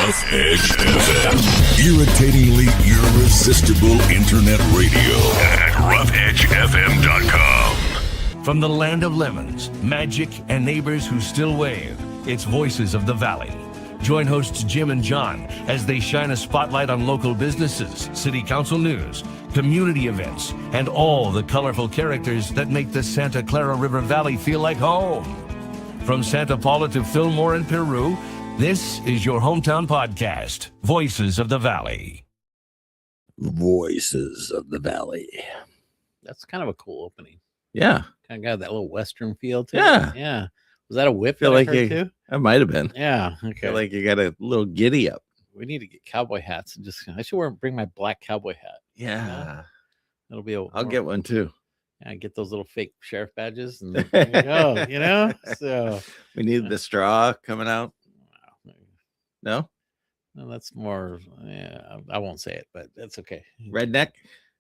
Rough Edge FM. Irritatingly irresistible internet radio at roughedgefm.com. From the land of lemons, magic, and neighbors who still wave, it's Voices of the Valley. Join hosts Jim and John as they shine a spotlight on local businesses, city council news, community events, and all the colorful characters that make the Santa Clara River Valley feel like home. From Santa Paula to Fillmore and Peru, this is your hometown podcast, Voices of the Valley. Voices of the Valley. That's kind of a cool opening. Yeah. Kind of got that little Western feel to Yeah. it. Yeah. Was that a whip? Feel that I like heard you, too? that might have been. Yeah. I Okay. feel like you got a little giddy up. We need to get cowboy hats and I should bring my black cowboy hat. Yeah. It'll be I'll get one too. Yeah, get those little fake sheriff badges and there you go, So We need the straw coming out. No? well, that's more. Yeah, I won't say it, but that's okay. Redneck?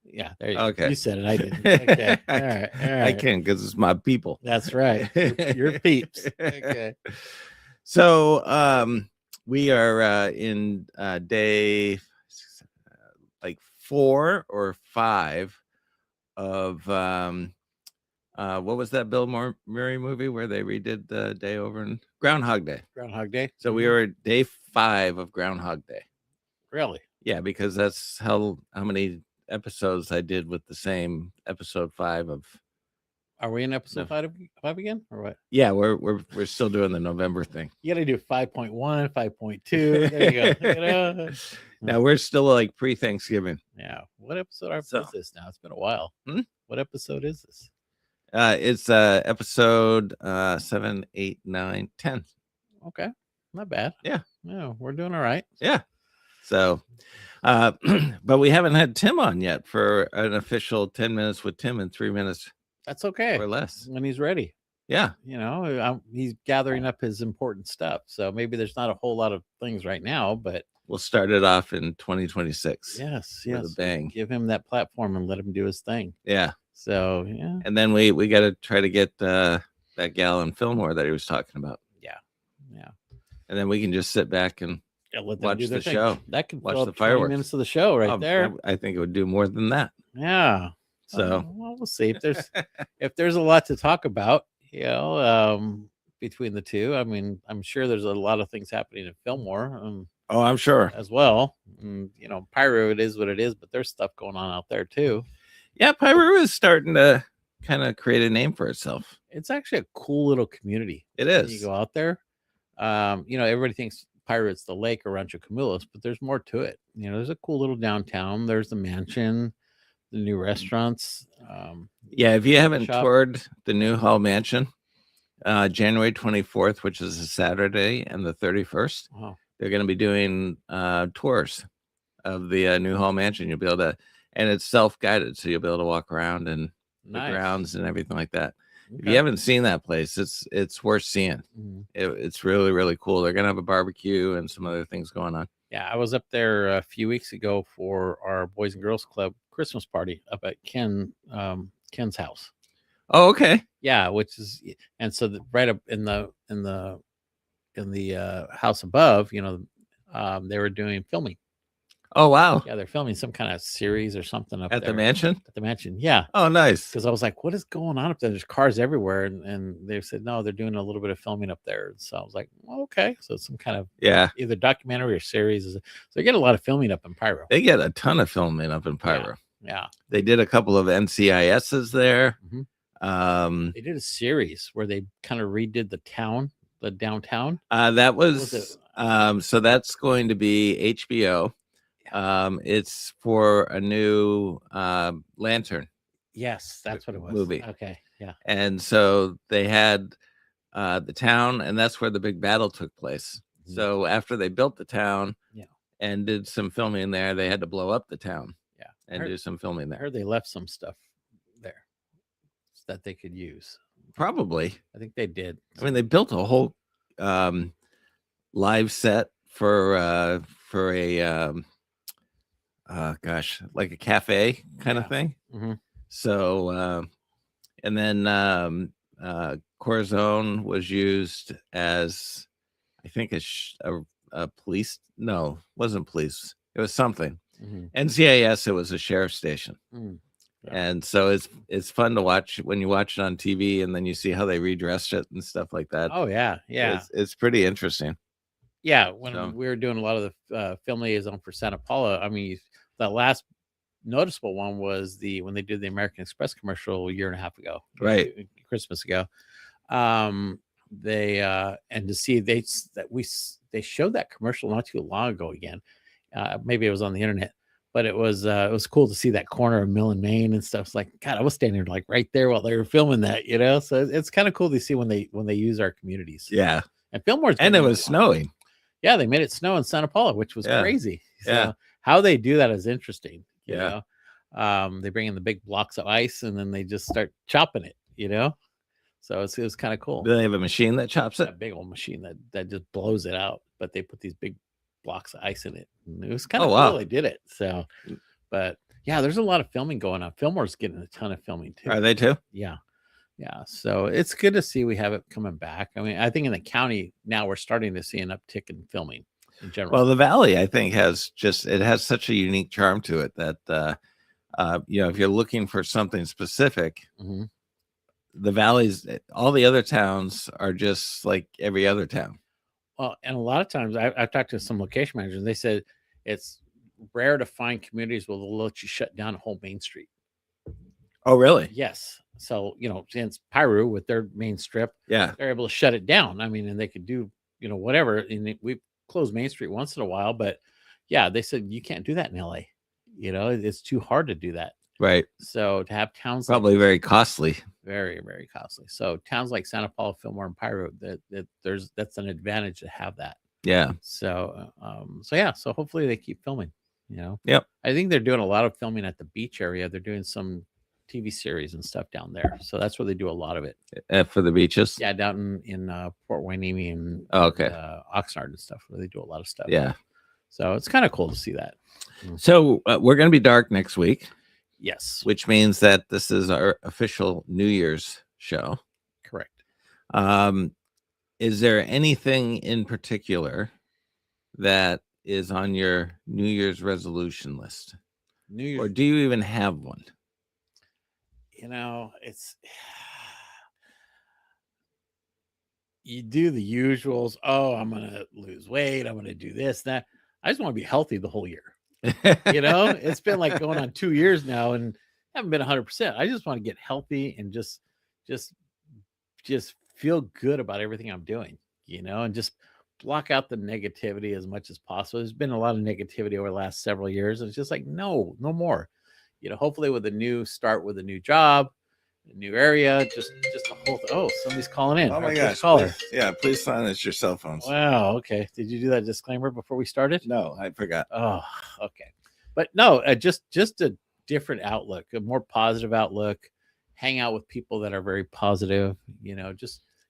Yeah, there you go. Okay. You said it. I didn't. Okay. All right. All right. I can because it's my people. That's right. Your peeps. Okay. So we are in day like 4 or 5 of what was that Bill Murray movie where they redid the day over in Groundhog Day? Groundhog Day. So we were at day 5 of Groundhog Day. Really? Yeah, because that's how many episodes I did with the same episode 5 of. Are we in episode 5 again, or what? Yeah, we're still doing the November thing. You got to do 5.1, 5.2. There you go. Now we're still like pre-Thanksgiving. Yeah. What episode is this now? It's been a while. Hmm? What episode is this? It's episode 7, 8, 9, 10. Okay. Not bad. Yeah. No, we're doing all right. Yeah. So, but we haven't had Tim on yet for an official 10 minutes with Tim and 3 minutes That's okay. or less. When he's ready. Yeah. He's gathering up his important stuff. So maybe there's not a whole lot of things right now, but We'll start it off in 2026. yes, With a bang. Give him that platform and let him do his thing. Yeah. So yeah, And then we got to try to get that gal in Fillmore that he was talking about. yeah. And then we can just sit back and Let them watch do their the thing. show. That could Watch fill the up 20 fireworks. minutes of the show right there. I think it would do more than that. Yeah. So Well, we'll see if there's a lot to talk about. Between the two. I mean, I'm sure there's a lot of things happening in Fillmore. oh, I'm sure. As well. And, Pyro, it is what it is, but there's stuff going on out there too. Yeah, Pyro is starting to kind of create a name for itself. It's actually a cool little community. It When is. you go out there. Everybody thinks Pirate's the lake or Rancho Cumulus, but there's more to it. There's a cool little downtown. There's the mansion, the new restaurants. Yeah, if you haven't shop. toured the New Hall Mansion, January 24th, which is a Saturday, and the 31st, Wow. they're going to be doing tours of the New Hall Mansion. You'll be able to, and it's self-guided, so you'll be able to walk around and the Nice. grounds and everything like that. If Okay. you haven't seen that place, it's worth seeing. Mhm. It's really, really cool. They're going to have a barbecue and some other things going on. Yeah, I was up there a few weeks ago for our Boys and Girls Club Christmas party up at Ken's house. Oh, okay. Yeah, which is and so right up in the house above, they were doing filming. Oh, wow. Yeah, they're filming some kind of series or something up At there the mansion? At the mansion, yeah. Oh, nice. Because I was like, what is going on up there? There's cars everywhere, and they said no, they're doing a little bit of filming up there. So I was like, well, okay, so it's some kind of Yeah. either documentary or series. So they get a lot of filming up in Pyro. They get a ton of filming up in Pyro. Yeah, They did a couple of NCISs there. Mhm. Um, they did a series where they kind of redid the downtown. that was was it? so that's going to be HBO. It's for a new Lantern, Yes, that's what it was. Movie. Okay, yeah. and so they had the town, and that's where the big battle took place. Mhm. So after they built the town, Yeah. and did some filming there, they had to blow up the town, Yeah. and I do some filming I there. heard they left some stuff there that they could use. Probably. I think they did. I mean, they built a whole live set for a like a cafe kind Yeah. of thing. Mhm. So and then Corazon was used as, I think, a police. No, wasn't police. It was something. Mhm. NCIS. It was a sheriff's station. Mm. Yeah. And so it's fun to watch when you watch it on TV, and then you see how they redressed it and stuff like that. Oh yeah, yeah. It's pretty interesting. Yeah, when So- we were doing a lot of the film liaison for Santa Paula, I mean, the last noticeable one was when they did the American Express commercial a year and a half ago, Right. Christmas ago. They and to see they showed that commercial not too long ago again. Maybe it was on the internet, but it was cool to see that corner of Mill and Main and stuff. It's like, God, I was standing like right there while they were filming that, you know. So it's kind of cool to see when they use our communities. Yeah. And Fillmore's And it been- was snowing. Yeah, they made it snow in Santa Paula, which was Yeah. crazy. So Yeah. how they do that is interesting. You Yeah. know, they bring in the big blocks of ice and then they just start chopping it. You know, so it was kind of cool. Do they have a machine that chops it? That big old machine that just blows it out, but they put these big blocks of ice in it. And it was kind of Oh, cool. wow. They did it. So, but yeah, there's a lot of filming going on. Fillmore's getting a ton of filming too. Are they too? Yeah. Yeah. So it's good to see we have it coming back. I mean, I think in the county now we're starting to see an uptick in filming in general. Well, the Valley, I think, has such a unique charm to it that if you're looking for something specific, Mhm. the Valley's, all the other towns are just like every other town. Well, and a lot of times I've talked to some location managers and they said it's rare to find communities where they'll let you shut down a whole main street. Oh, really? Yes. So, since Piru with their main strip, Yeah. they're able to shut it down. I mean, and they could do, whatever. And we close Main Street once in a while, but yeah, they said you can't do that in LA. It's too hard to do that. Right. So to have towns Probably like, very costly. very, very costly. So towns like Santa Paula, Fillmore, and Piru, that's an advantage to have that. Yeah. So so hopefully they keep filming. Yep. I think they're doing a lot of filming at the beach area. They're doing some TV series and stuff down there. So that's where they do a lot of it. For the beaches. Yeah, down in Port Hueneme and Oh, okay. Oxnard and stuff where they do a lot of stuff. Yeah. So it's kind of cool to see that. So we're going to be dark next week, Yes, which means that this is our official New Year's show. correct. Is there anything in particular that is on your New Year's resolution list, New Year's, or do you even have one? it's you do the usuals. Oh, I'm gonna lose weight. I'm gonna do this, that. I just want to be healthy the whole year. It's been like going on 2 years now and haven't been 100%. I just want to get healthy and just feel good about everything I'm doing, and just block out the negativity as much as possible. There's been a lot of negativity over the last several years. And it's just like, no more, hopefully with a new start, with a new job, a new area, just the whole oh, somebody's calling in. Oh my Our gosh. first caller. Please silence your cell phones. Wow. Okay. Did you do that disclaimer before we started? No, I forgot. Oh, okay. But no, just a different outlook, a more positive outlook. Hang out with people that are very positive.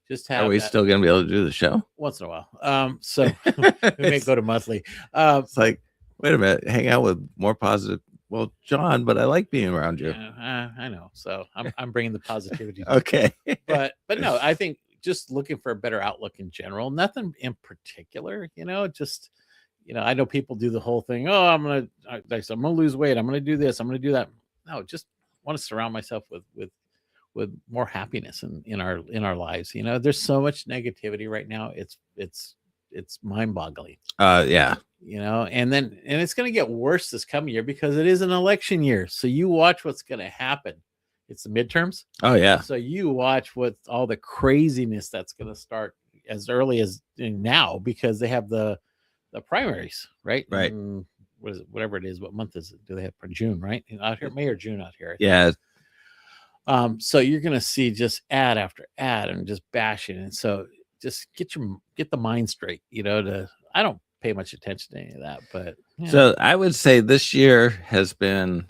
Just have. Are we that still going to be able to do the show? once in a while? So we may go to monthly. It's like, wait a minute, hang out with more positive. Well, John, but I like being around you. I know. So I'm bringing the positivity. Okay. but no, I think just looking for a better outlook in general. Nothing in particular. Just. I know people do the whole thing. Oh, I'm gonna lose weight. I'm gonna do this. I'm gonna do that. No, just want to surround myself with more happiness in our lives. There's so much negativity right now. It's mind-boggling. Yeah. And it's gonna get worse this coming year because it is an election year. So you watch what's gonna happen. It's the midterms. Oh yeah. So you watch what all the craziness that's gonna start as early as now because they have the primaries, right? Right. And what is it? Whatever it is. What month is it? Do they have for June? Right out here, May or June out here. I think. Yeah. So you're gonna see just ad after ad and just bashing, and so just get the mind straight. I don't pay much attention to any of that, but So I would say this year has been.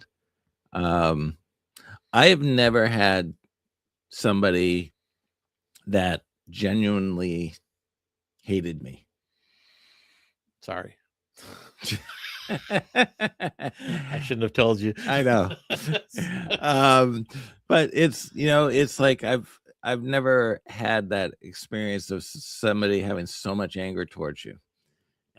I have never had somebody that genuinely hated me. sorry, I shouldn't have told you. I know. But it's like I've never had that experience of somebody having so much anger towards you.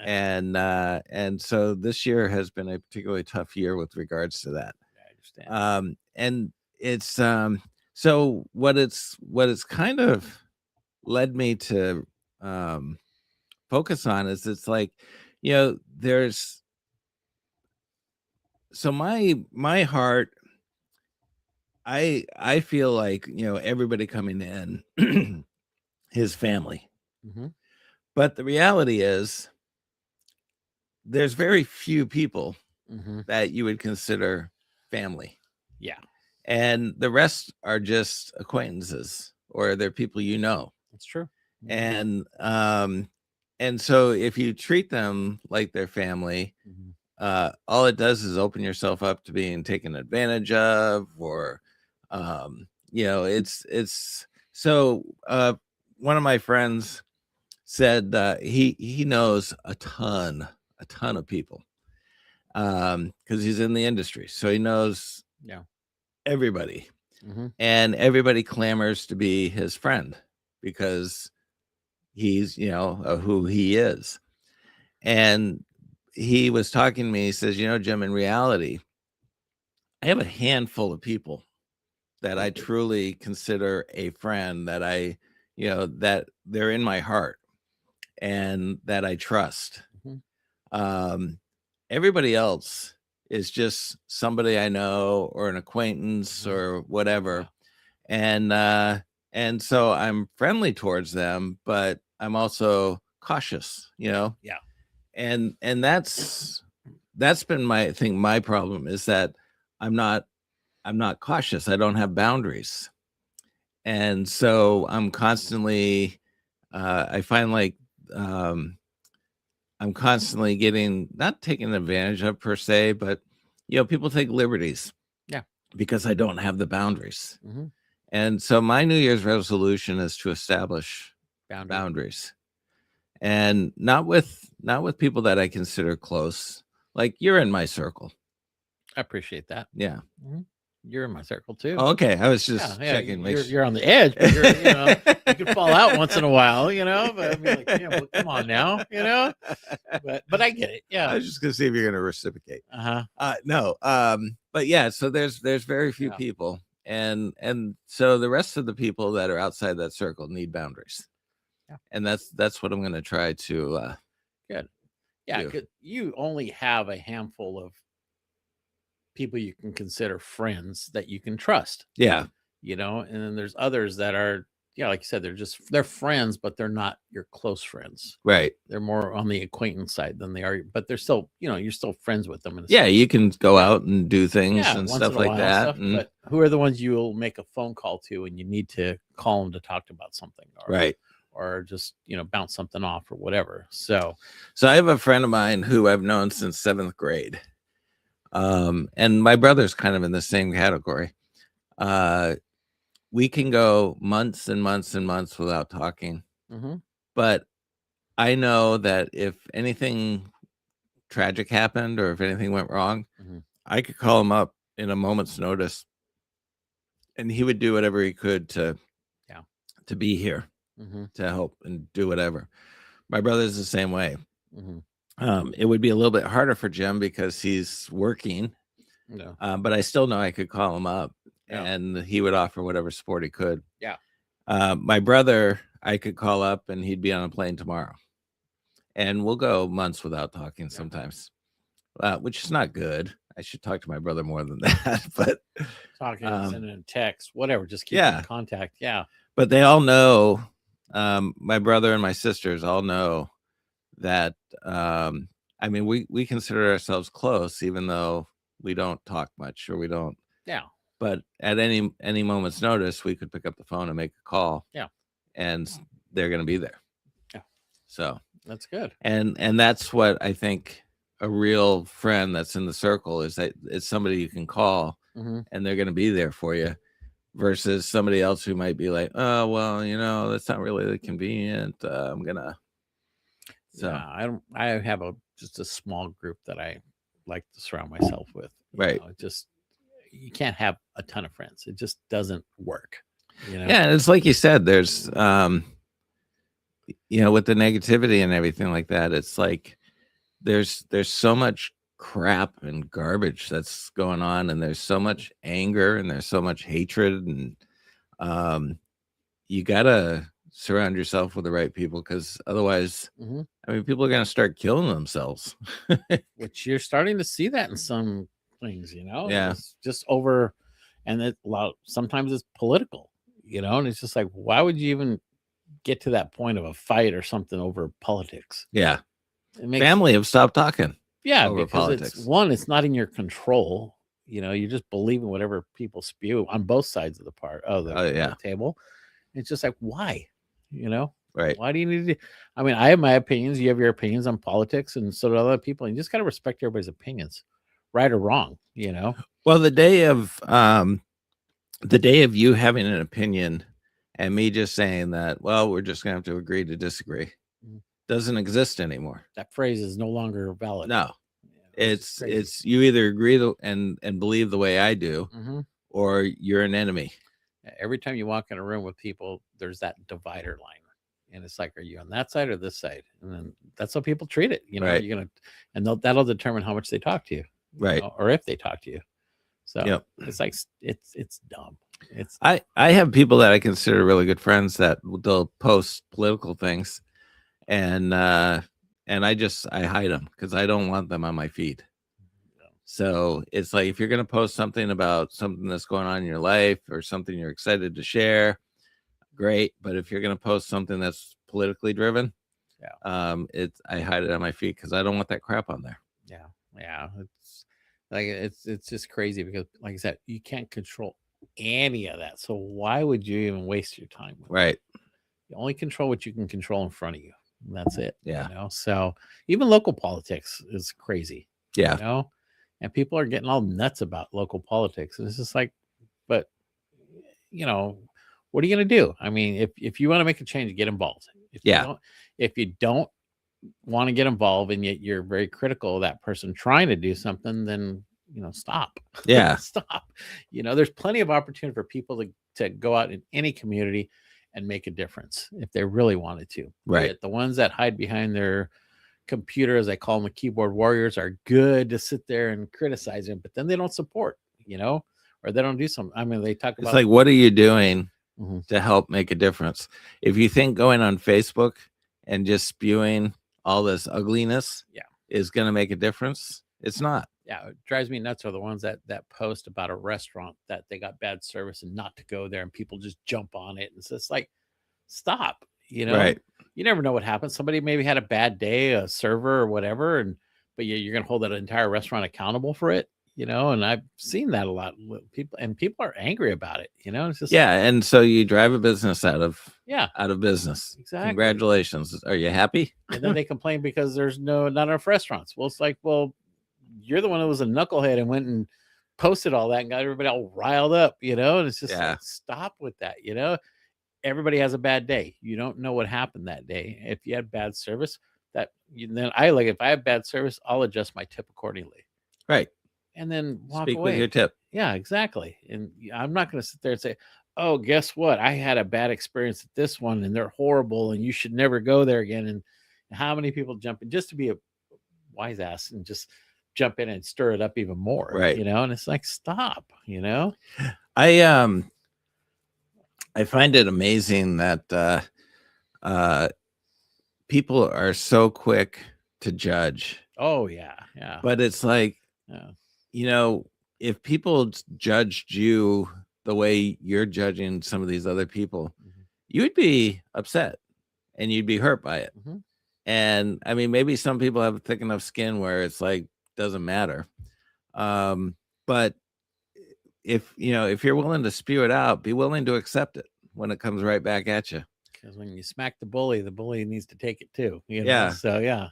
and so this year has been a particularly tough year with regards to that. I understand. And it's so what it's kind of led me to focus on is it's like, there's so my heart, I feel like, everybody coming in his family. Mhm. But the reality is there's very few people Mhm. that you would consider family. Yeah, And the rest are just acquaintances or they're people you know. that's true. Mhm. And so if you treat them like their family, Mhm. all it does is open yourself up to being taken advantage of, or it's so one of my friends said he knows a ton of people because he's in the industry, so he knows Yeah. everybody, Mhm. and everybody clamors to be his friend because he's who he is. And he was talking to me, he says, Jim, in reality I have a handful of people that I truly consider a friend, that that they're in my heart and that I trust. Mhm. Everybody else is just somebody I know or an acquaintance Mhm. or whatever. Yeah. And so I'm friendly towards them, but I'm also cautious, Yeah. and that's been my problem is that I'm not cautious. I don't have boundaries. And so I'm constantly I find like I'm constantly getting, not taken advantage of per se, but people take liberties. Yeah. Because I don't have the boundaries. Mhm. And so my New Year's resolution is to establish boundaries. And not with people that I consider close. Like you're in my circle. I appreciate that. Yeah. Mhm. You're in my circle too. Oh, okay. I was just Yeah, checking. you're on the edge, but you can fall out once in a while, but I mean, like, well, come on now, but I get it. I Yeah. was just gonna see if you're gonna reciprocate. Uh-huh. No. But yeah, so there's very few Yeah. people, and so the rest of the people that are outside that circle need boundaries. Yeah. And that's what I'm gonna try to Good. Yeah, do. 'cause you only have a handful of people you can consider friends that you can trust, Yeah. and then there's others that are, like you said, they're friends, but they're not your close friends. Right. They're more on the acquaintance side than they are, but they're still, you're still friends with them. Yeah, you can go out and do things and once stuff in a like while that. But who are the ones you'll make a phone call to and you need to call them to talk about something, Right. or just bounce something off or whatever. So I have a friend of mine who I've known since 7th grade. And my brother's kind of in the same category. We can go months and months and months without talking. Mhm. But I know that if anything tragic happened or if anything went wrong, Mhm. I could call him up in a moment's notice and he would do whatever he could to be here, Mhm. to help and do whatever. My brother's the same way. Mhm. It would be a little bit harder for Jim because he's working, No. but I still know I could call him up Yeah. and he would offer whatever support he could. Yeah. My brother, I could call up and he'd be on a plane tomorrow. And we'll go months without talking sometimes, which is not good. I should talk to my brother more than that. But Talking, sending a text, whatever, just keep in contact. Yeah. But they all know, my brother and my sisters all know that, I mean, we consider ourselves close, even though we don't talk much or we don't. Yeah. But at any moment's notice, we could pick up the phone and make a call. Yeah. And they're going to be there. Yeah. So that's good. And that's what I think a real friend that's in the circle is, that it's somebody you can call and they're going to be there for you, versus somebody else who might be like, oh, well, that's not really convenient. I'm going to. So I have just a small group that I like to surround myself with. Right. You can't have a ton of friends. It just doesn't work. Yeah. It's like you said, there's, with the negativity and everything like that, it's like there's so much crap and garbage that's going on, and there's so much anger, and there's so much hatred, and you gotta surround yourself with the right people, because otherwise, Mhm. I mean, people are gonna start killing themselves. Which you're starting to see that in some things, you know. Yeah. It's just over, and sometimes it's political, and it's just like, why would you even get to that point of a fight or something over politics? Yeah, It makes family have stopped talking. Yeah, over because politics. it's not in your control. You're just believing whatever people spew on both sides of the table. It's just like, why? Right. Why do you need to? I mean, I have my opinions. You have your opinions on politics, and so do other people. And you just got to respect everybody's opinions, right or wrong. Well, the day of you having an opinion and me just saying that, well, we're just gonna have to agree to disagree, Mhm. doesn't exist anymore. That phrase is no longer valid. No, It's crazy. it's you either agree and believe the way I do, Mhm. or you're an enemy. Every time you walk in a room with people, there's that divider line. And it's like, are you on that side or this side? And then that's how people treat it. Right. You're going to, and that'll determine how much they talk to you, Right. or if they talk to you. So Yep. it's like, it's dumb. I have people that I consider really good friends that they'll post political things, and I hide them because I don't want them on my feed. So it's like, if you're going to post something about something that's going on in your life or something you're excited to share, great. But if you're going to post something that's politically driven, I hide it on my feed because I don't want that crap on there. Yeah. It's like, it's just crazy because, like I said, you can't control any of that. So why would you even waste your time with it? Right. You only control what you can control in front of you. And that's it. Yeah. So even local politics is crazy. Yeah. And people are getting all nuts about local politics. And it's just like, but what are you going to do? I mean, if you want to make a change, get involved. If you don't want to get involved, and yet you're very critical of that person trying to do something, then stop. Yeah. Stop. There's plenty of opportunity for people to go out in any community and make a difference if they really wanted to. Right. But the ones that hide behind their computer, as I call them, the keyboard warriors, are good to sit there and criticize them, but then they don't support, or they don't do something. I mean, they talk about, it's like, what are you doing Mhm. to help make a difference? If you think going on Facebook and just spewing all this ugliness is going to make a difference, it's not. Yeah, it drives me nuts are the ones that post about a restaurant that they got bad service and not to go there, and people just jump on it. And it's just like, stop. Right. You never know what happens. Somebody maybe had a bad day, a server or whatever, but you're going to hold that entire restaurant accountable for it. And I've seen that a lot with people, and people are angry about it. It's just And so you drive a business out of business. Exactly. Congratulations. Are you happy? And then they complain because there's not enough restaurants. Well, it's like, well, you're the one that was a knucklehead and went and posted all that and got everybody all riled up, and it's just like, stop with that. Everybody has a bad day. You don't know what happened that day. If you had bad service, then if I have bad service, I'll adjust my tip accordingly. Right. And then walk Speak away with your tip. Yeah, exactly. And I'm not going to sit there and say, oh, guess what? I had a bad experience at this one and they're horrible and you should never go there again. And how many people jump in just to be a wise ass and just jump in and stir it up even more, right? And it's like, stop. I find it amazing that people are so quick to judge. Oh yeah. But it's like, if people judged you the way you're judging some of these other people, you would be upset and you'd be hurt by it. And I mean, maybe some people have thick enough skin where it's like, doesn't matter. But if you're willing to spew it out, be willing to accept it when it comes right back at you. Because when you smack the bully needs to take it too. Yeah. So yeah.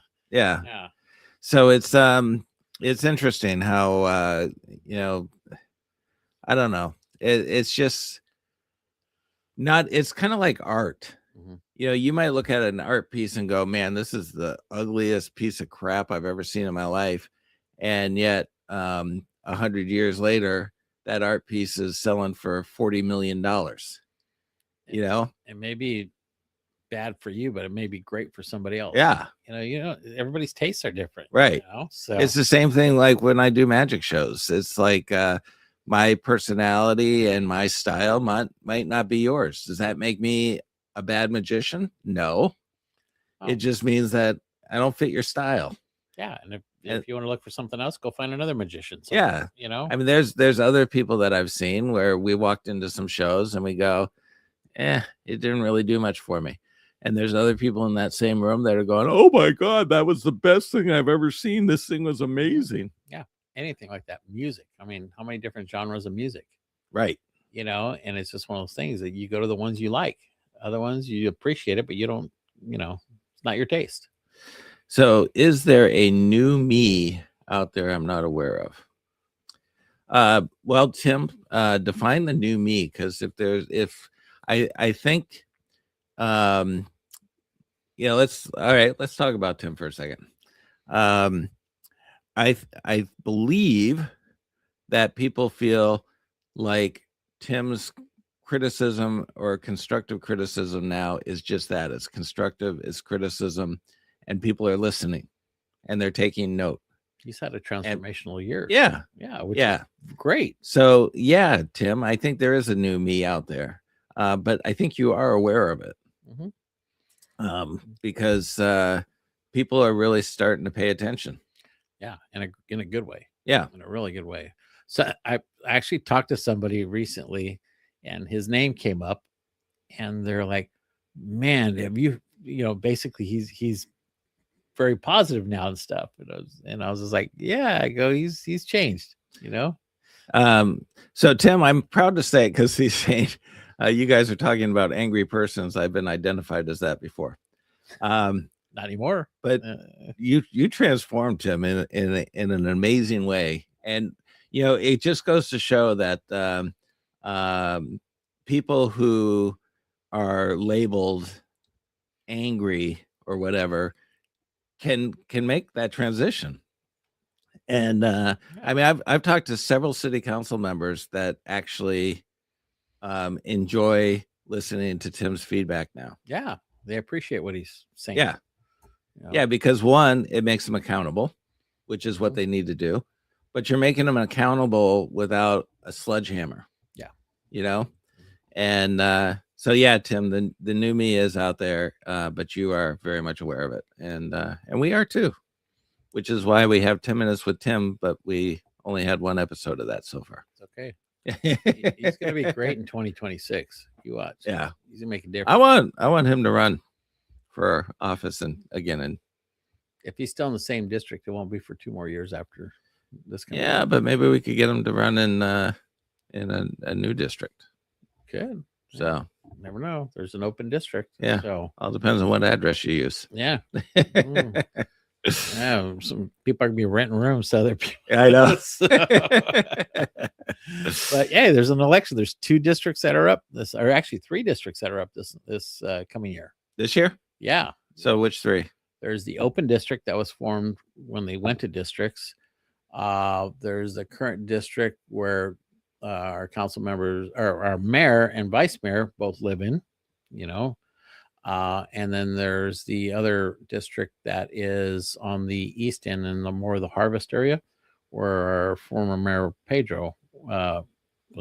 So it's interesting how I don't know. It's just not. It's kind of like art. You might look at an art piece and go, man, this is the ugliest piece of crap I've ever seen in my life. And yet 100 years later, that art piece is selling for $40 million. And maybe bad for you, but it may be great for somebody else. Yeah. Everybody's tastes are different. Right. So It's the same thing like when I do magic shows. It's like my personality and my style might not be yours. Does that make me a bad magician? No. Oh. It just means that I don't fit your style. Yeah, and if you want to look for something else, go find another magician. Yeah. I mean, there's other people that I've seen where we walked into some shows and we go, it didn't really do much for me. And there's other people in that same room that are going, oh my God, that was the best thing I've ever seen. This thing was amazing. Yeah. Anything like that. Music. I mean, how many different genres of music? Right. And it's just one of those things that you go to the ones you like. Other ones you appreciate it, but you don't, it's not your taste. So is there a new me out there I'm not aware of? Well, Tim, define the new me, because I think let's talk about Tim for a second. I believe that people feel like Tim's criticism or constructive criticism now is just that. It's constructive, it's criticism, and people are listening and they're taking note. He's had a transformational year. Yeah. Which is great. So yeah, Tim, I think there is a new me out there. But I think you are aware of it. Because people are really starting to pay attention. Yeah, in a good way. Yeah, in a really good way. So I actually talked to somebody recently, and his name came up, and they're like, "Man, have you basically he's very positive now and stuff." And I was just like, "Yeah," I go, "He's changed." So Tim, I'm proud to say, because he's saying. You guys are talking about angry persons. I've been identified as that before. Not anymore. But you transformed him in an amazing way, and it just goes to show that people who are labeled angry or whatever can make that transition. And I mean, I've talked to several city council members that actually enjoy listening to Tim's feedback now. Yeah, they appreciate what he's saying. Yeah, because one, it makes them accountable, which is what they need to do, but you're making them accountable without a sledgehammer. And so yeah, Tim, the new me is out there, but you are very much aware of it, and we are too, which is why we have 10 minutes with Tim, but we only had one episode of that so far. It's okay. He's going to be great in 2026. You watch. Yeah, he's going to make a difference. I want him to run for office and if he's still in the same district, it won't be for 2 more years after this. But maybe we could get him to run in a new district. Good. So never know. There's an open district. Yeah. So all depends on what address you use. Yeah. Yeah, some people are gonna be renting rooms to other people. I know. But yeah, there's an election. There's 2 districts that are up. Or actually 3 districts that are up this coming year. This year? Yeah. So which 3? There's the open district that was formed when they went to districts. There's the current district where our council members, or our mayor and vice mayor, both live in. And then there's the other district that is on the east end in the more of the Harvest area, where our former mayor Pedro was.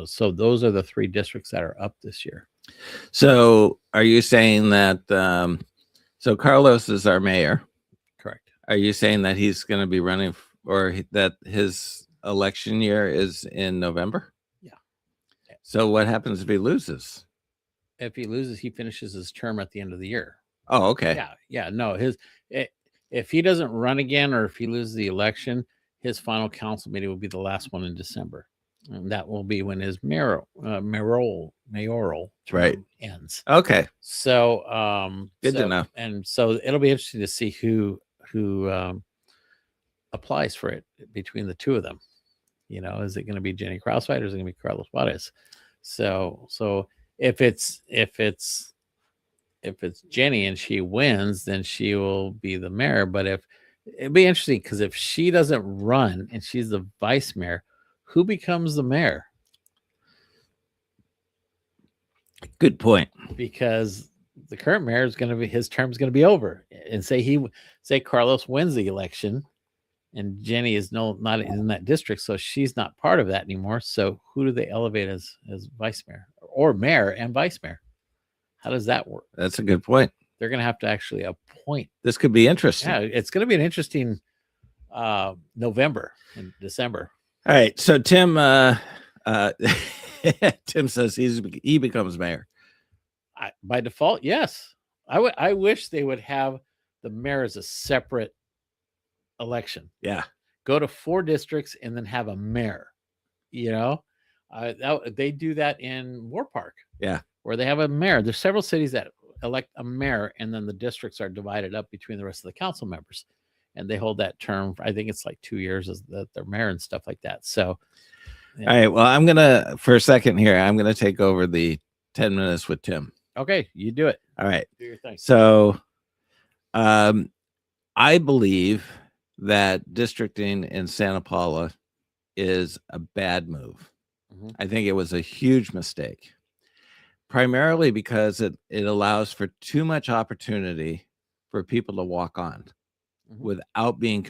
So those are the 3 districts that are up this year. So are you saying that so Carlos is our mayor? Correct. Are you saying that he's going to be running, or that his election year is in November? Yeah. So what happens if he loses? If he loses, he finishes his term at the end of the year. Oh, okay. Yeah. No, if he doesn't run again, or if he loses the election, his final council meeting will be the last one in December, and that will be when his mayoral term ends. Okay. So good to know. And so it'll be interesting to see who applies for it between the 2 of them. Is it going to be Jenny Krausweit, or is it going to be Carlos Juarez? So if it's Jenny and she wins, then she will be the mayor. But it'd be interesting, because if she doesn't run and she's the vice mayor, who becomes the mayor? Good point. Because the current mayor is going to be, his term's going to be over, and say Carlos wins the election, and Jenny is not in that district, so she's not part of that anymore. So who do they elevate as vice mayor or mayor and vice mayor? How does that work? That's a good point. They're going to have to actually appoint. This could be interesting. Yeah, it's going to be an interesting November and December. All right. So Tim, Tim says he becomes mayor. By default, yes. I wish they would have the mayor as a separate election. Yeah. Go to 4 districts and then have a mayor. You know, they do that in Moore Park. Yeah. Where they have a mayor. There's several cities that elect a mayor, and then the districts are divided up between the rest of the council members, and they hold that term. I think it's like 2 years as their mayor and stuff like that. So, yeah. All right. Well, I'm gonna for a second here. I'm gonna take over the 10 minutes with Tim. Okay, you do it. All right. Do your thing. So, I believe that districting in Santa Paula is a bad move. Mhm. I think it was a huge mistake, primarily because it allows for too much opportunity for people to walk on Mhm. without being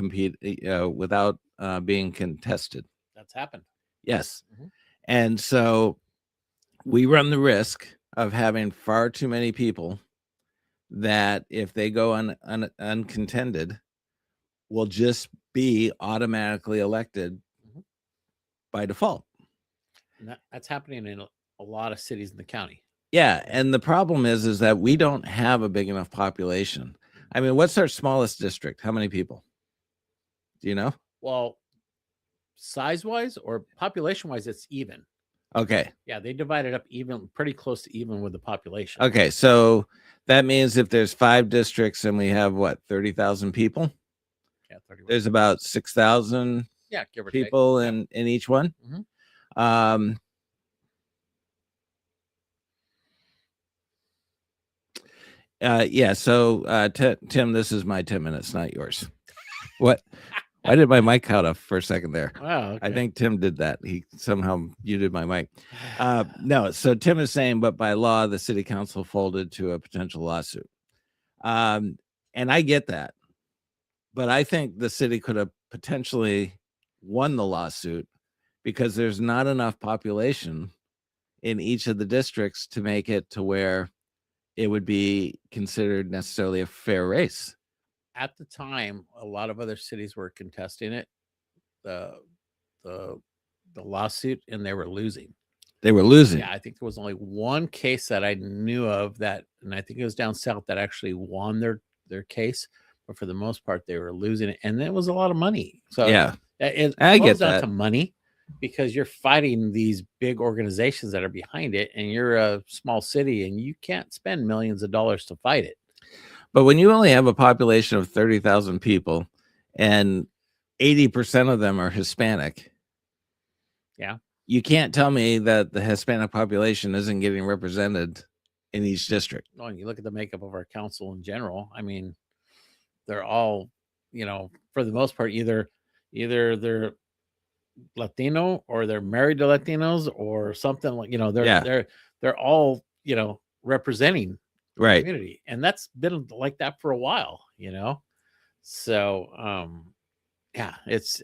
without being contested. That's happened. Yes. Mhm. And so we run the risk of having far too many people that if they go uncontended will just be automatically elected Mhm. by default. And that's happening in a lot of cities in the county. Yeah, and the problem is that we don't have a big enough population. I mean, what's our smallest district? How many people? Do you know? Well, size-wise or population-wise, it's even. Okay. Yeah, they divide it up even, pretty close to even with the population. Okay, so that means if there's 5 districts and we have what, 30,000 people, Yeah, 31. there's about 6,000 Yeah, give or take. people Yeah. in each one. Mhm. Yeah. So, Tim, this is my 10 minutes, not yours. What? Why did my mic cut off for a second there? Wow. Okay. I think Tim did that. He somehow muted my mic. No. So Tim is saying, but by law, the city council folded to a potential lawsuit. And I get that, but I think the city could have potentially won the lawsuit because there's not enough population in each of the districts to make it to where it would be considered necessarily a fair race. At the time, a lot of other cities were contesting it, the lawsuit, and they were losing. They were losing. Yeah, I think there was only one case that I knew of that, and I think it was down south, that actually won their case, but for the most part, they were losing it, and it was a lot of money. So Yeah, it I boils get down that. to money, because you're fighting these big organizations that are behind it, and you're a small city, and you can't spend millions of dollars to fight it. But when you only have a population of 30,000 people and 80% of them are Hispanic, Yeah. you can't tell me that the Hispanic population isn't getting represented in each district. Oh, and you look at the makeup of our council in general. I mean, they're all, for the most part, either they're Latino or they're married to Latinos or something like, they're all, representing the Right. community. And that's been like that for a while, So, yeah,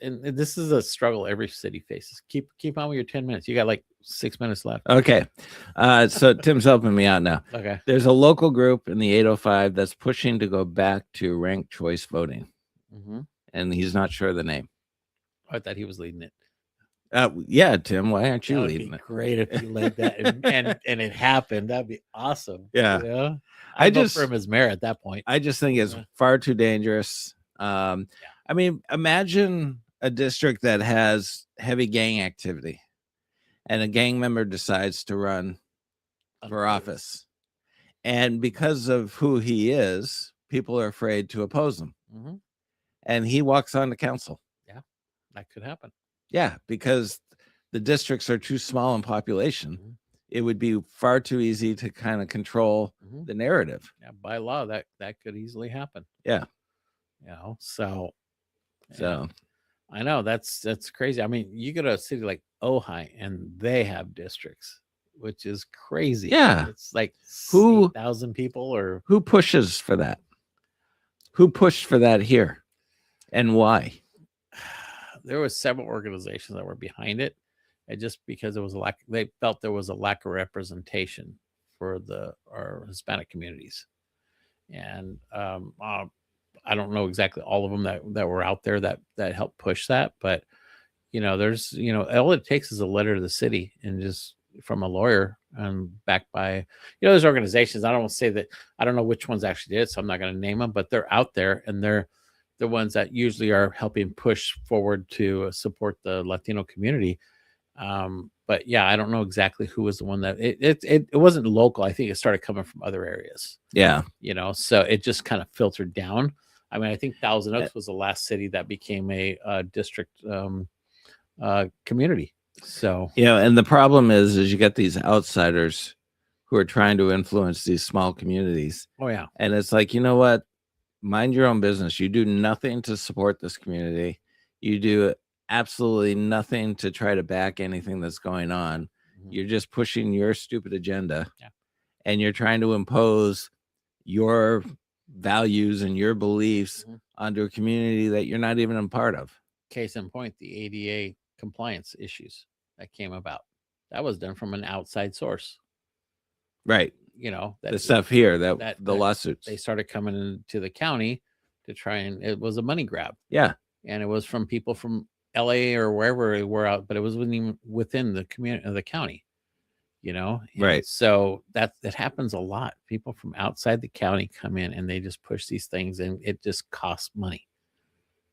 and this is a struggle every city faces. Keep on with your 10 minutes. You got like 6 minutes left. Okay. So Tim's helping me out now. Okay. There's a local group in the 805 that's pushing to go back to ranked choice voting. Mm-hmm. And he's not sure of the name. I thought he was leading it. Yeah, Tim, why aren't you That would leading be it? great if you led that and it happened. That'd be awesome. Yeah. I'd vote for him as mayor at that point. I just think it's far too dangerous. I mean, imagine a district that has heavy gang activity and a gang member decides to run for office. And because of who he is, people are afraid to oppose him. Mm-hmm. And he walks on to council. Yeah, that could happen. Yeah, because the districts are too small in population. Mm-hmm. It would be far too easy to kind of control the narrative. Yeah, by law, that could easily happen. Yeah. So So I know that's crazy. I mean, you go to a city like Ojai and they have districts. which is crazy. Yeah. It's like Who- 8,000 people or Who pushes for that? Who pushed for that here, and why? there was several organizations that were behind it, and just because there was a lack, they felt there was a lack of representation for our Hispanic communities, and I don't know exactly all of them that were out there that helped push that, but there's all it takes is a letter to the city and just from a lawyer and backed by there's organizations. I don't want to say that I don't know which ones actually did it, so I'm not going to name them, but they're out there and they're the ones that usually are helping push forward to support the Latino community. But yeah, I don't know exactly who was the one that it wasn't local. I think it started coming from other areas. Yeah. So it just kind of filtered down. I mean, I think Thousand Oaks was the last city that became a district community. So And the problem is you get these outsiders who are trying to influence these small communities. oh yeah, And it's like, you know what? Mind your own business. You do nothing to support this community. You do absolutely nothing to try to back anything that's going on. You're just pushing your stupid agenda. Yeah. And you're trying to impose your values and your beliefs onto a community that you're not even a part of. Case in point, the ADA compliance issues that came about. That was done from an outside source. Right. That The stuff here, the that- lawsuits. they started coming into the county to try and it was a money grab. Yeah. And it was from people from LA or wherever they were out, but it wasn't even within the community of the county, And Right. so that happens a lot. People from outside the county come in and they just push these things and it just costs money.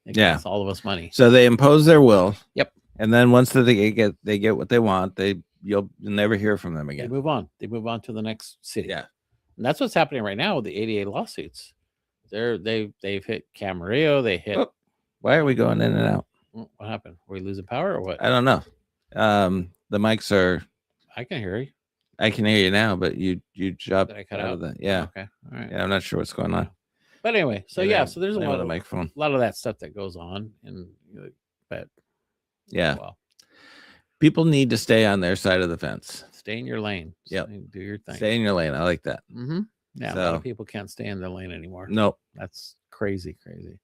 It costs all of us money. So they impose their will. Yep. And then once they get what they want, you'll never hear from them They again. move on. They move on to the next city. Yeah. And that's what's happening right now with the ADA lawsuits. They've hit Camarillo. They hit. Oh, why are we going in and out? What happened? Were we losing power or what? I don't know. The mics are. I can hear you. I can hear you now, but you dropped Did I cut out out? of that. Yeah. Okay. All right. Yeah. I'm not sure what's going on. But anyway, so Yeah, so there's a blame lot the of microphone. that stuff that goes on, and but Yeah. well, People need to stay on their side of the fence. stay in your lane. Yep. Do your thing. Stay in your lane. I like that. Mm-hmm. Yeah, a lot So- of people can't stay in their lane anymore. Nope. That's crazy.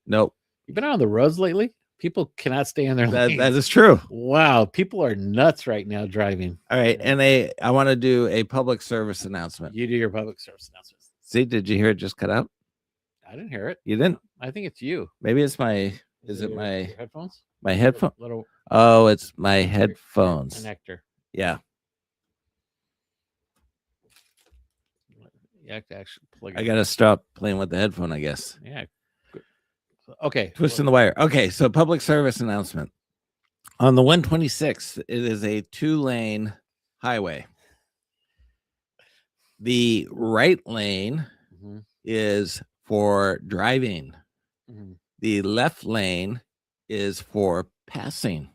Nope. You've been on the roads lately. People cannot stay in their lane. That is true. Wow, people are nuts right now driving. All right. And I want to do a public service announcement. You do your public service announcements. See, did you hear it just cut out? I didn't hear it. You didn't? I think it's you. Maybe it's is it your my headphones? headphone? Little Oh, it's my headphones. connector. Yeah. You have to actually plug it. I got to stop playing with the headphone, I guess. Yeah. Okay. Twisting the wire. Okay. So, public service announcement. On the 126th, it is a 2-lane highway. The right lane Mhm, is for driving, mhm. the left lane is for passing.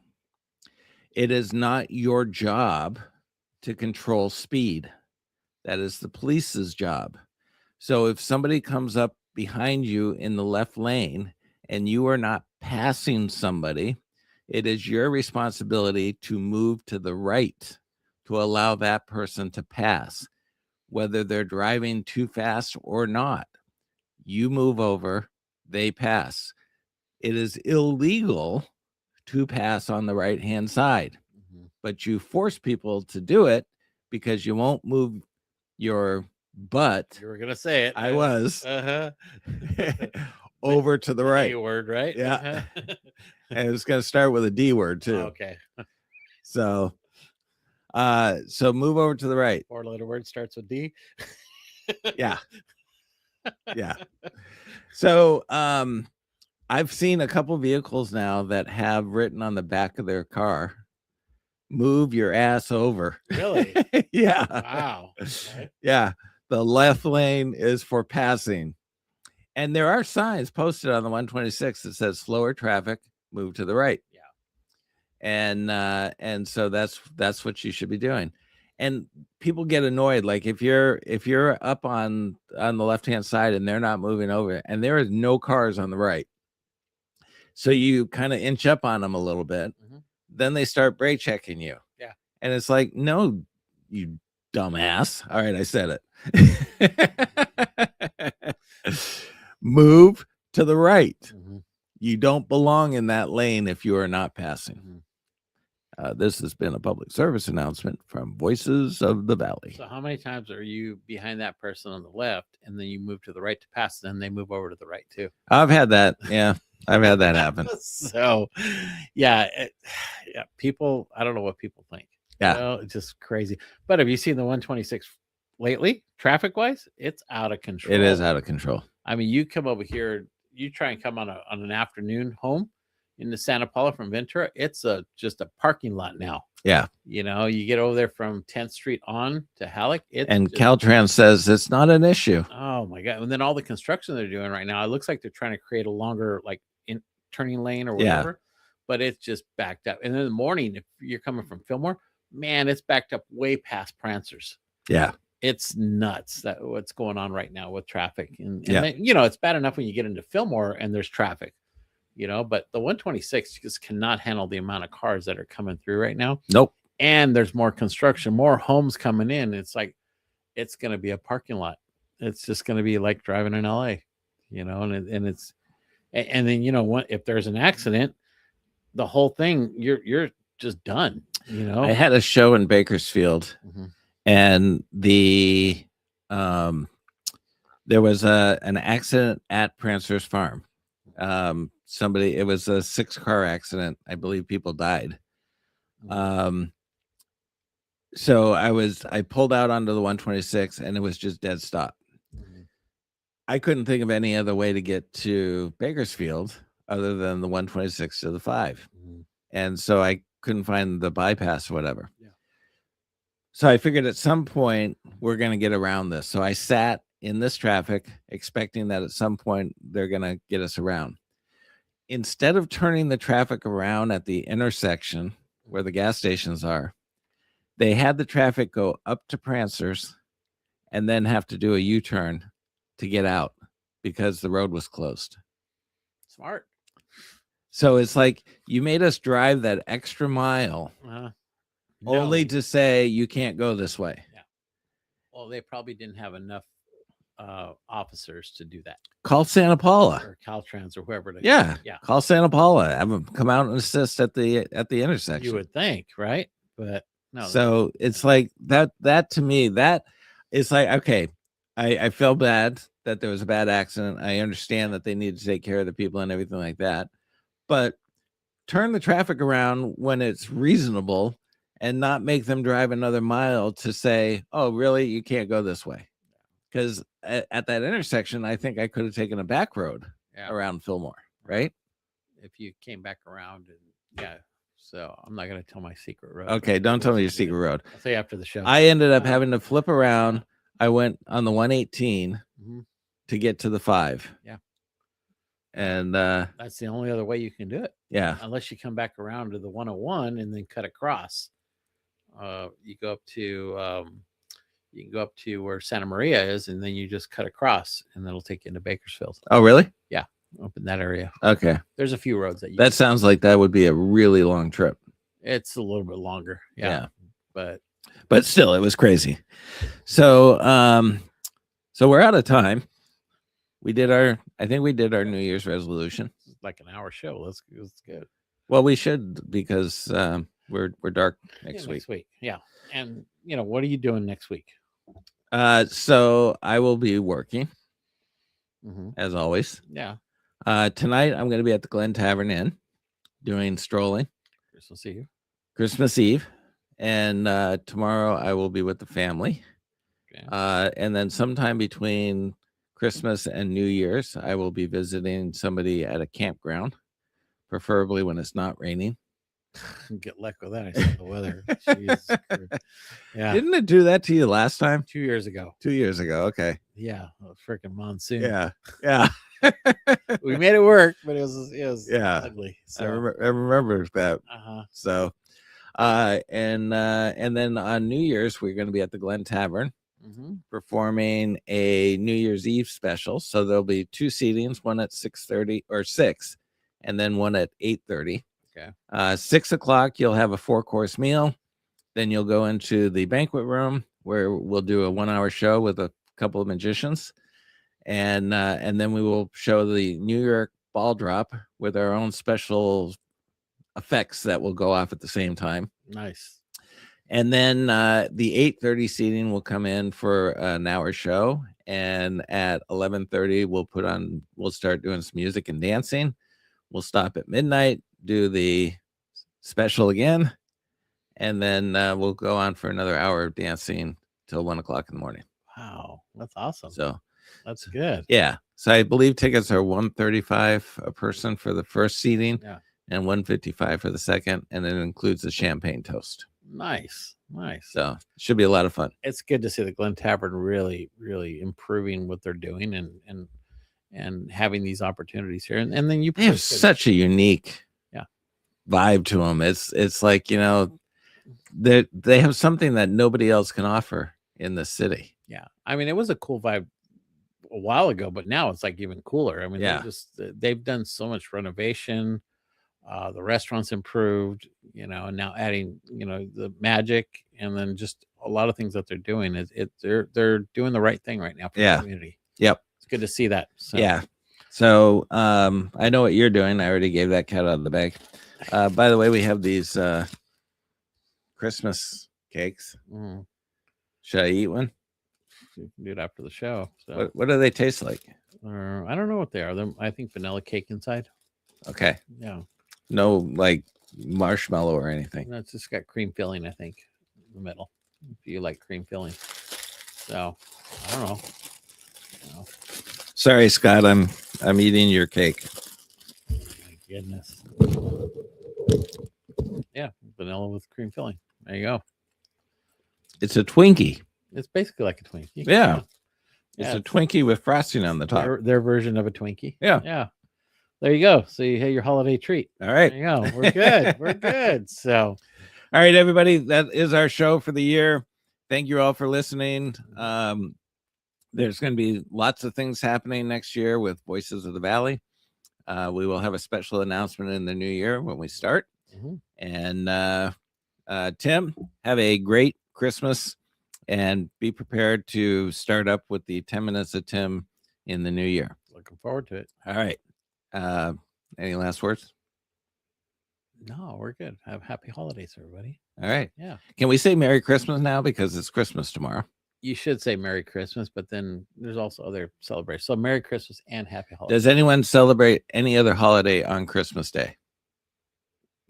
It is not your job to control speed. That is the police's job. So if somebody comes up behind you in the left lane and you are not passing somebody, it is your responsibility to move to the right to allow that person to pass, whether they're driving too fast or not. You move over, they pass. It is illegal to pass on the right-hand side, Mhm. but you force people to do it because you won't move your butt. You were gonna say it. I was Uh over to the huh. A right. word, right? Yeah. And it's going to start with a D word too. Okay. So move over to the right. 4-letter word starts with D. Yeah. Yeah. So I've seen a couple vehicles now that have written on the back of their car, move your ass over. Really? Yeah. Wow. Okay. Yeah. The left lane is for passing. And there are signs posted on the 126 that says slower traffic, move to the right. Yeah. And so that's what you should be doing. And people get annoyed, like if you're up on the left-hand side and they're not moving over and there is no cars on the right, so you kind of inch up on them a little bit, Mhm. then they start brake checking you. Yeah. And it's like, no, you dumbass. All right, I said it. Move to the right. Mhm, You don't belong in that lane if you are not passing. mhm. This has been a public service announcement from Voices of the Valley. So how many times are you behind that person on the left, and then you move to the right to pass, then they move over to the right too? I've had that. Yeah, I've had that happen. So, yeah, yeah. People, I don't know what people think. Yeah. You know, it's just crazy. But have you seen the 126 lately, traffic wise? It's out of control. It is out of control. I mean, you come over here, you try and come on an afternoon home into Santa Paula from Ventura. It's just a parking lot now. Yeah. You know, you get over there from 10th Street on to Halleck. And Caltrans says it's not an issue. Oh my God. And then all the construction they're doing right now, it looks like they're trying to create a longer turning lane or whatever, but it's just backed up. And in the morning, if you're coming from Fillmore, man, it's backed up way past Prancers. Yeah. It's nuts that what's going on right now with traffic. And then, you know, it's bad enough when you get into Fillmore and there's traffic, you know, but the 126 just cannot handle the amount of cars that are coming through right now. Nope. And there's more construction, more homes coming in. It's like, it's going to be a parking lot. It's just going to be like driving in LA, you know, and then, you know, if there's an accident, the whole thing, you're just done, you know. I had a show in Bakersfield, and there was an accident at Prancer's Farm. It was a 6-car accident. I believe people died. So I pulled out onto the 126 and it was just dead stop. I couldn't think of any other way to get to Bakersfield other than the 126 to the 5. And so I couldn't find the bypass or whatever. Yeah. So I figured at some point we're going to get around this. So I sat in this traffic expecting that at some point they're going to get us around. Instead of turning the traffic around at the intersection where the gas stations are, they had the traffic go up to Prancers and then have to do a U-turn to get out because the road was closed. Smart. So it's like you made us drive that extra mile only to say you can't go this way. Yeah. Well, they probably didn't have enough officers to do that. Call Santa Paula or Caltrans or whoever. Yeah. Call Santa Paula. Have them come out and assist at the intersection. You would think, right? But no. So it's like that to me, that is like, okay, I feel bad that there was a bad accident. I understand that they need to take care of the people and everything like that, but turn the traffic around when it's reasonable and not make them drive another mile to say, oh, really? You can't go this way. Because at that intersection, I think I could have taken a back road around Fillmore, right? If you came back around and so I'm not going to tell my secret road. Okay, don't tell me your secret road. I'll say after the show. I ended up having to flip around. I went on the 118 to get to the 5. Yeah. And that's the only other way you can do it. Yeah. Unless you come back around to the 101 and then cut across. You go up to you can go up to where Santa Maria is, and then you just cut across, and that'll take you into Bakersfield. Oh, really? Yeah, up in that area. Okay. There's a few roads that sounds like that would be a really long trip. It's a little bit longer. Yeah. But still, it was crazy. So so we're out of time. I think we did our New Year's resolution. Like an hour show. That's good. Well, we should, because we're dark next week. Next week. Yeah. And you know, what are you doing next week? So I will be working as always. Yeah. Tonight I'm going to be at the Glen Tavern Inn doing strolling. Christmas Eve. And tomorrow I will be with the family. Okay. And then sometime between Christmas and New Year's, I will be visiting somebody at a campground, preferably when it's not raining. Get luck with that. I saw the weather. Yeah. Didn't it do that to you last time? 2 years ago. 2 years ago. Okay. Yeah. Freaking monsoon. Yeah. Yeah. We made it work, but it was ugly. So. I remember that. So and then on New Year's, we're going to be at the Glen Tavern performing a New Year's Eve special. So there'll be 2 seatings, one at 6:30 or 6, and then one at 8:30. Okay. 6 o'clock, you'll have a 4-course meal. Then you'll go into the banquet room where we'll do a 1 hour show with a couple of magicians, and then we will show the New York ball drop with our own special effects that will go off at the same time. Nice. And then the 8:30 seating will come in for an hour show, and at 11:30 we'll start doing some music and dancing. We'll stop at midnight, do the special again, and then we'll go on for another hour of dancing till 1 o'clock in the morning. Wow, that's awesome. So That's good. yeah, so I believe tickets are $135 a person for the first seating, Yeah. and $155 for the second, and it includes the champagne toast. Nice. So it should be a lot of fun. It's good to see the Glen Tavern really improving what they're doing and having these opportunities here. And then you They have posted- such a unique vibe to them. It's like, they have something that nobody else can offer in the city. Yeah. I mean, it was a cool vibe a while ago, but now it's like even cooler. I mean, Yeah. they've done so much renovation. The restaurant's improved, and now adding, the magic, and then just a lot of things that they're doing they're doing the right thing right now for Yeah. the community. Yep. It's good to see that. So, Yeah. So I know what you're doing. I already gave that cat out of the bag. By the way, we have these Christmas cakes. Should I eat one? you can do it after the show. So What do they taste like? I don't know what they are. I think vanilla cake inside. Okay. Yeah. No, like marshmallow or anything. No, it's just got cream filling, I think, in the middle. If you like cream filling. So I don't know. Sorry, Scott. I'm eating your cake. My goodness. Yeah, vanilla with cream filling. There you go. It's a Twinkie. It's basically like a Twinkie. Yeah. It's Yeah, a Twinkie with frosting on the top. their version of a Twinkie. Yeah. Yeah. There you go. So you had your holiday treat. All right. There you go. We're good. We're good. So All right, everybody. That is our show for the year. Thank you all for listening. There's going to be lots of things happening next year with Voices of the Valley. We will have a special announcement in the new year when we start. Mhm. And Tim, have a great Christmas, and be prepared to start up with the 10 minutes of Tim in the new year. looking forward to it. All right. Any last words? No, we're good. Have happy holidays, everybody. All right. Yeah. Can we say Merry Christmas now, because it's Christmas tomorrow? You should say Merry Christmas, but then there's also other celebrations. So Merry Christmas and Happy Holidays. Does anyone celebrate any other holiday on Christmas Day?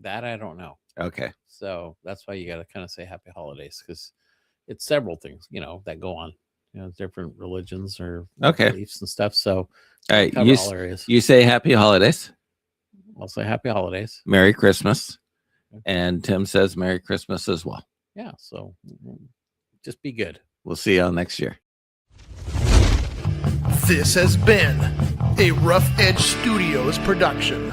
That I don't know. Okay. So that's why you got to kind of say Happy Holidays, because it's several things, that go on. Different religions or Okay. beliefs and stuff. So All right. cover all areas. You say Happy Holidays, I'll say Happy Holidays. Merry Christmas, Okay. and Tim says Merry Christmas as well. Yeah. So just be good. We'll see y'all next year. This has been a Rough Edge Studios production.